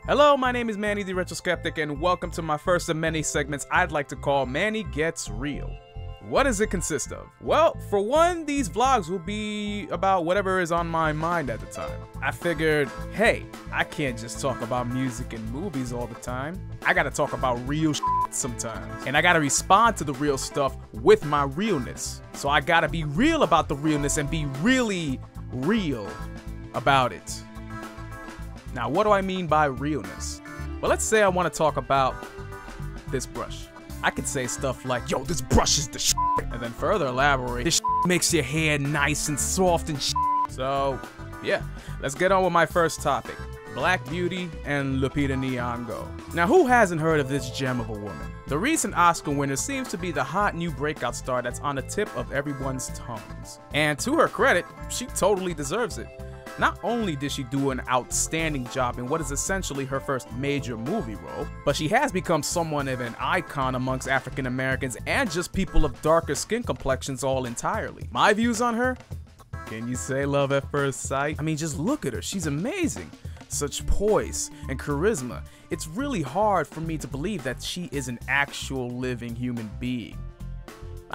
Hello, my name is Manny the Retro Skeptic, and welcome to my first of many segments I'd like to call Manny Gets Real. What does it consist of? Well, for one, these vlogs will be about whatever is on my mind at the time. I figured, hey, I can't just talk about music and movies all the time. I gotta talk about real shit sometimes. And I gotta respond to the real stuff with my realness. So I gotta be real about the realness and be really real about it. Now, what do I mean by realness? Well, let's say I want to talk about this brush. I could say stuff like, yo, this brush is the shit, and then further elaborate, this shit makes your hair nice and soft and shit. So, yeah, let's get on with my first topic, Black Beauty and Lupita Nyong'o. Now, who hasn't heard of this gem of a woman? The recent Oscar winner seems to be the hot new breakout star that's on the tip of everyone's tongues. And to her credit, she totally deserves it. Not only did she do an outstanding job in what is essentially her first major movie role, but she has become somewhat of an icon amongst African Americans and just people of darker skin complexions all entirely. My views on her? Can you say love at first sight? I mean, just look at her, she's amazing. Such poise and charisma. It's really hard for me to believe that she is an actual living human being.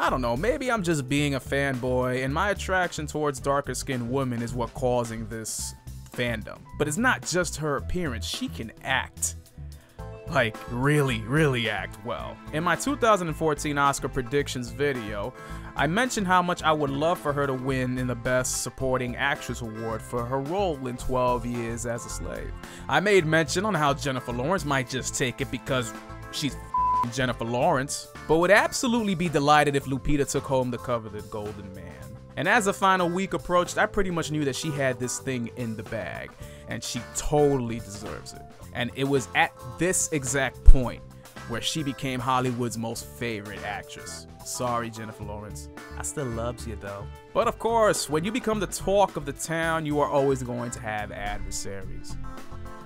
I don't know, maybe I'm just being a fanboy and my attraction towards darker skinned women is what causing this fandom. But it's not just her appearance, she can act. Like, really act well. In my 2014 Oscar predictions video, I mentioned how much I would love for her to win in the Best Supporting Actress Award for her role in 12 Years as a Slave. I made mention on how Jennifer Lawrence might just take it because she's Jennifer Lawrence, but would absolutely be delighted if Lupita took home the coveted Golden Man. And as the final week approached, I pretty much knew that she had this thing in the bag, and she totally deserves it. And it was at this exact point where she became Hollywood's most favorite actress. Sorry, Jennifer Lawrence. I still loves you though. But of course, when you become the talk of the town, you are always going to have adversaries.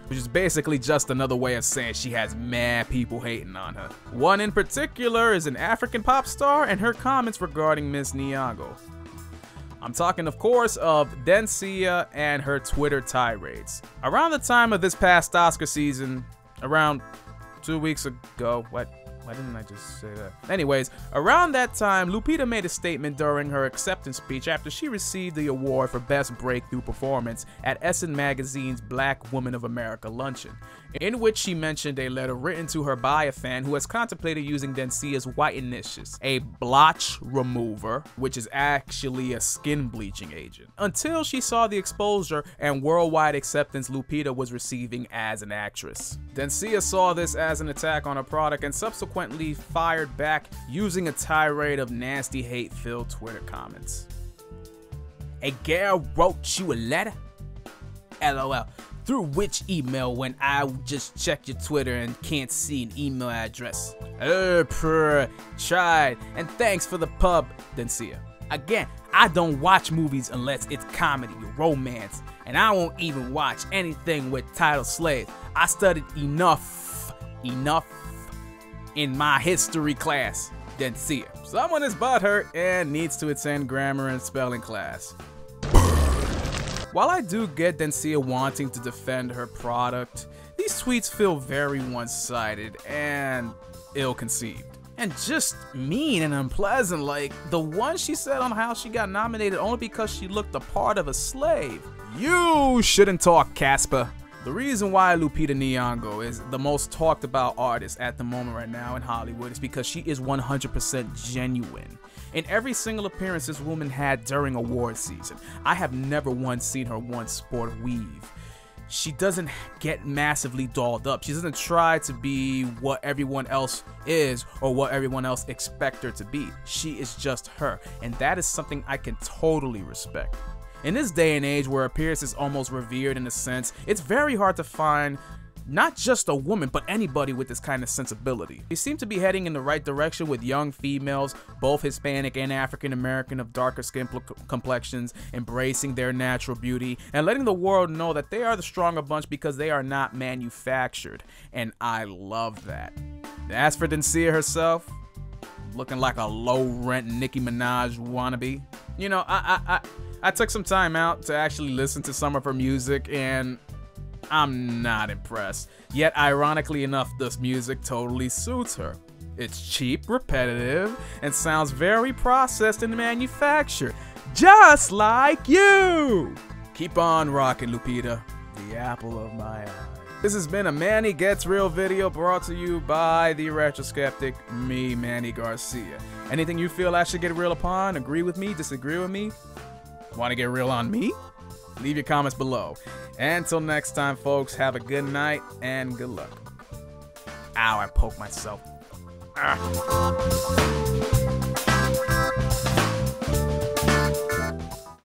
Which is basically just another way of saying she has mad people hating on her. One in particular is an African pop star and her comments regarding Miss Nyong'o. I'm talking, of course, of Dencia and her Twitter tirades. Around the time of this past Oscar season, around 2 weeks ago, why didn't I just say that? Anyways, around that time, Lupita made a statement during her acceptance speech after she received the award for Best Breakthrough Performance at Essence Magazine's Black Woman of America luncheon, in which she mentioned a letter written to her by a fan who has contemplated using Dencia's Whitenicious, a blotch remover, which is actually a skin bleaching agent, until she saw the exposure and worldwide acceptance Lupita was receiving as an actress. Dencia saw this as an attack on her product and subsequently fired back using a tirade of nasty hate-filled Twitter comments. A girl wrote you a letter? LOL. Through which email when I just check your Twitter and can't see an email address? Tried. And thanks for the pub, Dencia. Again, I don't watch movies unless it's comedy or romance, and I won't even watch anything with title slave. I studied enough in my history class. Dencia. Someone is butthurt and needs to attend grammar and spelling class. While I do get Dencia wanting to defend her product, these tweets feel very one-sided and ill-conceived. And just mean and unpleasant, like the one she said on how she got nominated only because she looked the part of a slave. You shouldn't talk, Casper. The reason why Lupita Nyong'o is the most talked about artist at the moment right now in Hollywood is because she is 100% genuine. In every single appearance this woman had during award season, I have never once seen her once sport a weave. She doesn't get massively dolled up. She doesn't try to be what everyone else is or what everyone else expects her to be. She is just her, and that is something I can totally respect. In this day and age where appearance is almost revered in a sense, it's very hard to find not just a woman, but anybody with this kind of sensibility. They seem to be heading in the right direction with young females, both Hispanic and African American of darker skin complexions, embracing their natural beauty and letting the world know that they are the stronger bunch because they are not manufactured. And I love that. As for Dencia herself, looking like a low-rent Nicki Minaj wannabe. You know, I took some time out to actually listen to some of her music, and I'm not impressed. Yet, ironically enough, this music totally suits her. It's cheap, repetitive, and sounds very processed and manufactured. Just like you! Keep on rocking, Lupita. The apple of my eye. This has been a Manny Gets Real video brought to you by the Retro Skeptic, me, Manny Garcia. Anything you feel I should get real upon? Agree with me? Disagree with me? Want to get real on me? Leave your comments below. Until next time, folks, have a good night and good luck. Ow, I poked myself. Ah.